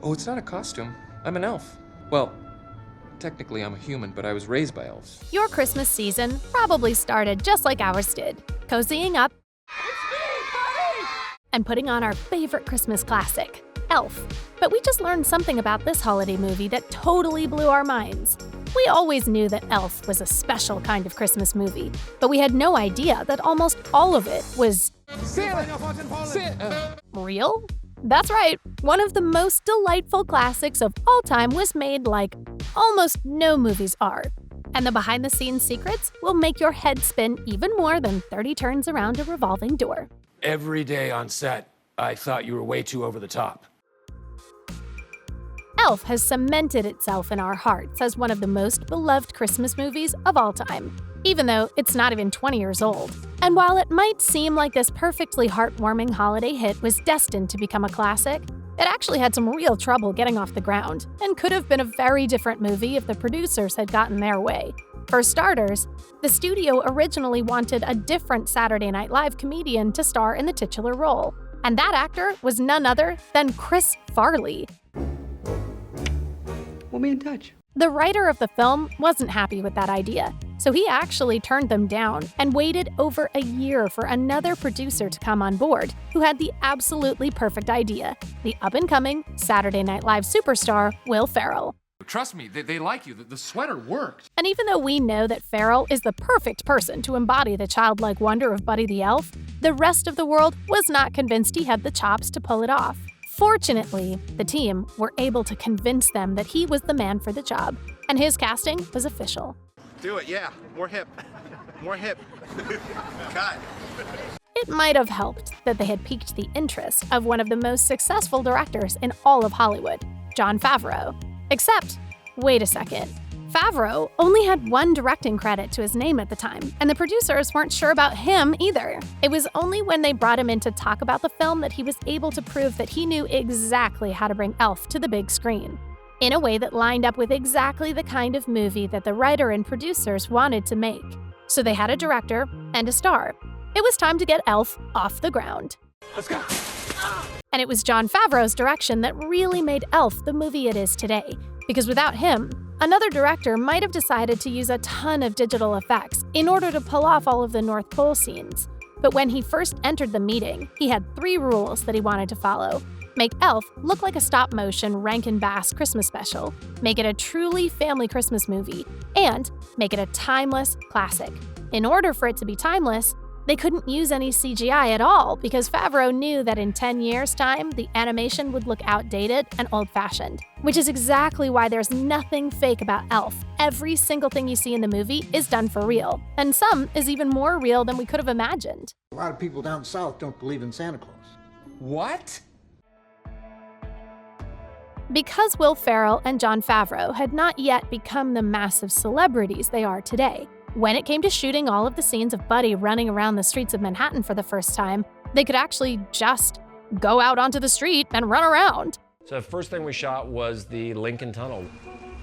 Oh, it's not a costume. I'm an elf. Well, technically I'm a human, but I was raised by elves. Your Christmas season probably started just like ours did, cozying up and putting on our favorite Christmas classic, Elf. But we just learned something about this holiday movie that totally blew our minds. We always knew that Elf was a special kind of Christmas movie, but we had no idea that almost all of it was real? That's right, one of the most delightful classics of all time was made like almost no movies are. And the behind-the-scenes secrets will make your head spin even more than 30 turns around a revolving door. Every day on set, I thought you were way too over the top. Elf has cemented itself in our hearts as one of the most beloved Christmas movies of all time, even though it's not even 20 years old. And while it might seem like this perfectly heartwarming holiday hit was destined to become a classic, it actually had some real trouble getting off the ground, and could have been a very different movie if the producers had gotten their way. For starters, the studio originally wanted a different Saturday Night Live comedian to star in the titular role, and that actor was none other than Chris Farley. We'll be in touch. The writer of the film wasn't happy with that idea, so he actually turned them down and waited over a year for another producer to come on board who had the absolutely perfect idea, the up-and-coming Saturday Night Live superstar, Will Ferrell. Trust me, they like you. The sweater worked. And even though we know that Ferrell is the perfect person to embody the childlike wonder of Buddy the Elf, the rest of the world was not convinced he had the chops to pull it off. Fortunately, the team were able to convince them that he was the man for the job, and his casting was official. Do it, yeah. More hip. More hip. Cut. It might have helped that they had piqued the interest of one of the most successful directors in all of Hollywood, Jon Favreau. Except, wait a second. Favreau only had one directing credit to his name at the time, and the producers weren't sure about him either. It was only when they brought him in to talk about the film that he was able to prove that he knew exactly how to bring Elf to the big screen, in a way that lined up with exactly the kind of movie that the writer and producers wanted to make. So they had a director and a star. It was time to get Elf off the ground. Let's go. And it was Jon Favreau's direction that really made Elf the movie it is today, because without him, another director might have decided to use a ton of digital effects in order to pull off all of the North Pole scenes. But when he first entered the meeting, he had 3 rules that he wanted to follow. Make Elf look like a stop-motion Rankin Bass Christmas special, make it a truly family Christmas movie, and make it a timeless classic. In order for it to be timeless, they couldn't use any CGI at all because Favreau knew that in 10 years' time, the animation would look outdated and old-fashioned, which is exactly why there's nothing fake about Elf. Every single thing you see in the movie is done for real, and some is even more real than we could have imagined. A lot of people down south don't believe in Santa Claus. What? Because Will Ferrell and Jon Favreau had not yet become the massive celebrities they are today, when it came to shooting all of the scenes of Buddy running around the streets of Manhattan for the first time, they could actually just go out onto the street and run around. So the first thing we shot was the Lincoln Tunnel.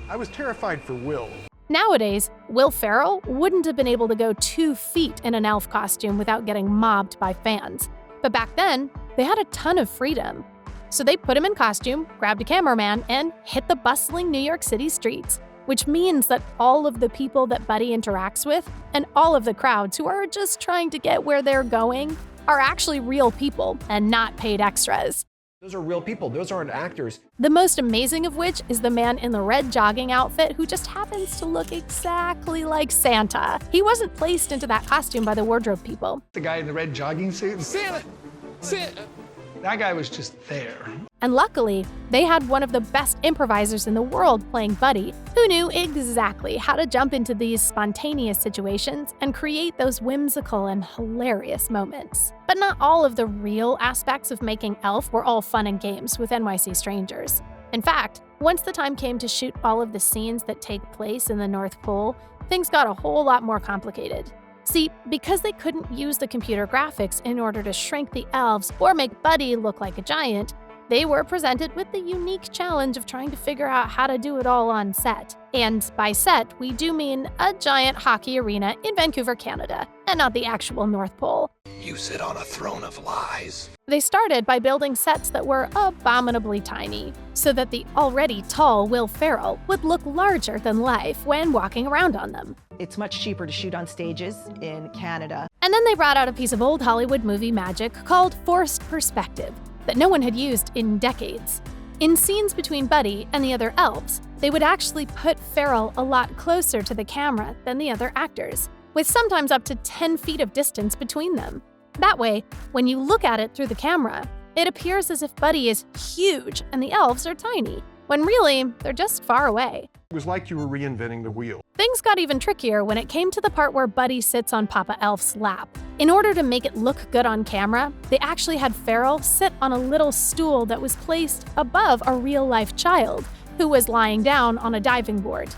I was terrified for Will. Nowadays, Will Ferrell wouldn't have been able to go 2 feet in an elf costume without getting mobbed by fans. But back then, they had a ton of freedom. So they put him in costume, grabbed a cameraman, and hit the bustling New York City streets. Which means that all of the people that Buddy interacts with, and all of the crowds who are just trying to get where they're going, are actually real people and not paid extras. Those are real people, those aren't actors. The most amazing of which is the man in the red jogging outfit who just happens to look exactly like Santa. He wasn't placed into that costume by the wardrobe people. The guy in the red jogging suit? Santa! Santa! That guy was just there. And luckily, they had one of the best improvisers in the world playing Buddy, who knew exactly how to jump into these spontaneous situations and create those whimsical and hilarious moments. But not all of the real aspects of making Elf were all fun and games with NYC strangers. In fact, once the time came to shoot all of the scenes that take place in the North Pole, things got a whole lot more complicated. See, because they couldn't use the computer graphics in order to shrink the elves or make Buddy look like a giant, they were presented with the unique challenge of trying to figure out how to do it all on set. And by set, we do mean a giant hockey arena in Vancouver, Canada, and not the actual North Pole. You sit on a throne of lies. They started by building sets that were abominably tiny, so that the already tall Will Ferrell would look larger than life when walking around on them. It's much cheaper to shoot on stages in Canada. And then they brought out a piece of old Hollywood movie magic called forced perspective that no one had used in decades. In scenes between Buddy and the other elves, they would actually put Ferrell a lot closer to the camera than the other actors, with sometimes up to 10 feet of distance between them. That way, when you look at it through the camera, it appears as if Buddy is huge and the elves are tiny, when really, they're just far away. It was like you were reinventing the wheel. Things got even trickier when it came to the part where Buddy sits on Papa Elf's lap. In order to make it look good on camera, they actually had Ferrell sit on a little stool that was placed above a real-life child, who was lying down on a diving board.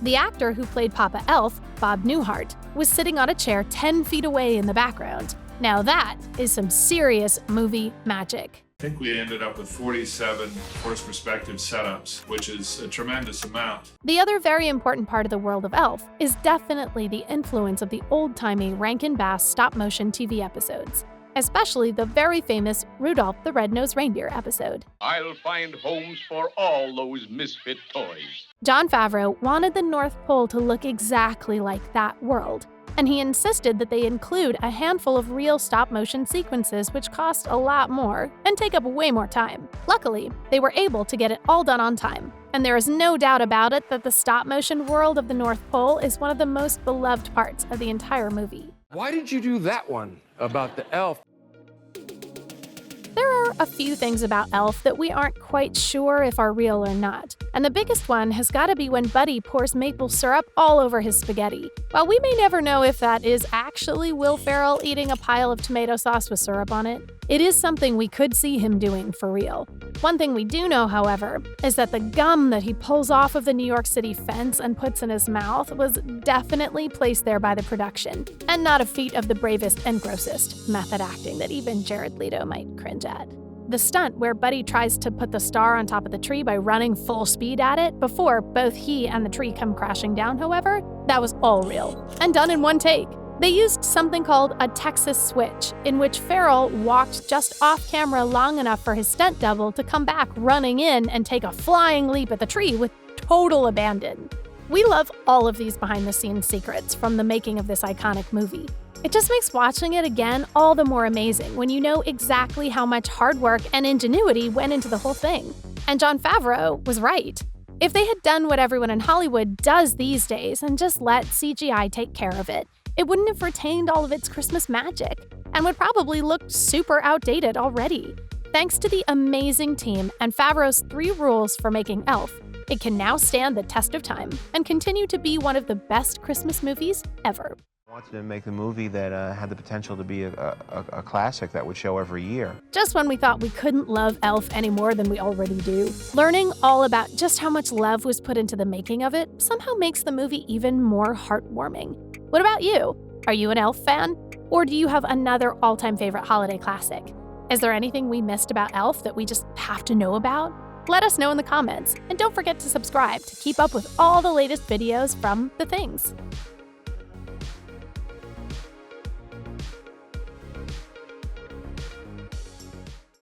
The actor who played Papa Elf, Bob Newhart, was sitting on a chair 10 feet away in the background. Now that is some serious movie magic. I think we ended up with 47 forced perspective setups, which is a tremendous amount. The other very important part of the world of Elf is definitely the influence of the old-timey Rankin-Bass stop-motion TV episodes, especially the very famous Rudolph the Red-Nosed Reindeer episode. I'll find homes for all those misfit toys. Jon Favreau wanted the North Pole to look exactly like that world, and he insisted that they include a handful of real stop-motion sequences which cost a lot more and take up way more time. Luckily, they were able to get it all done on time, and there is no doubt about it that the stop-motion world of the North Pole is one of the most beloved parts of the entire movie. Why did you do that one about the elf? There are a few things about Elf that we aren't quite sure if are real or not, and the biggest one has got to be when Buddy pours maple syrup all over his spaghetti. While we may never know if that is actually Will Ferrell eating a pile of tomato sauce with syrup on it, it is something we could see him doing for real. One thing we do know, however, is that the gum that he pulls off of the New York City fence and puts in his mouth was definitely placed there by the production, and not a feat of the bravest and grossest method acting that even Jared Leto might cringe at. The stunt where Buddy tries to put the star on top of the tree by running full speed at it before both he and the tree come crashing down, however, that was all real, and done in one take. They used something called a Texas switch, in which Ferrell walked just off camera long enough for his stunt double to come back running in and take a flying leap at the tree with total abandon. We love all of these behind-the-scenes secrets from the making of this iconic movie. It just makes watching it again all the more amazing when you know exactly how much hard work and ingenuity went into the whole thing. And Jon Favreau was right. If they had done what everyone in Hollywood does these days and just let CGI take care of it, it wouldn't have retained all of its Christmas magic and would probably look super outdated already. Thanks to the amazing team and Favreau's 3 rules for making Elf, it can now stand the test of time and continue to be one of the best Christmas movies ever. I wanted to make a movie that had the potential to be a classic that would show every year. Just when we thought we couldn't love Elf any more than we already do, learning all about just how much love was put into the making of it somehow makes the movie even more heartwarming. What about you? Are you an Elf fan? Or do you have another all-time favorite holiday classic? Is there anything we missed about Elf that we just have to know about? Let us know in the comments, and don't forget to subscribe to keep up with all the latest videos from The Things.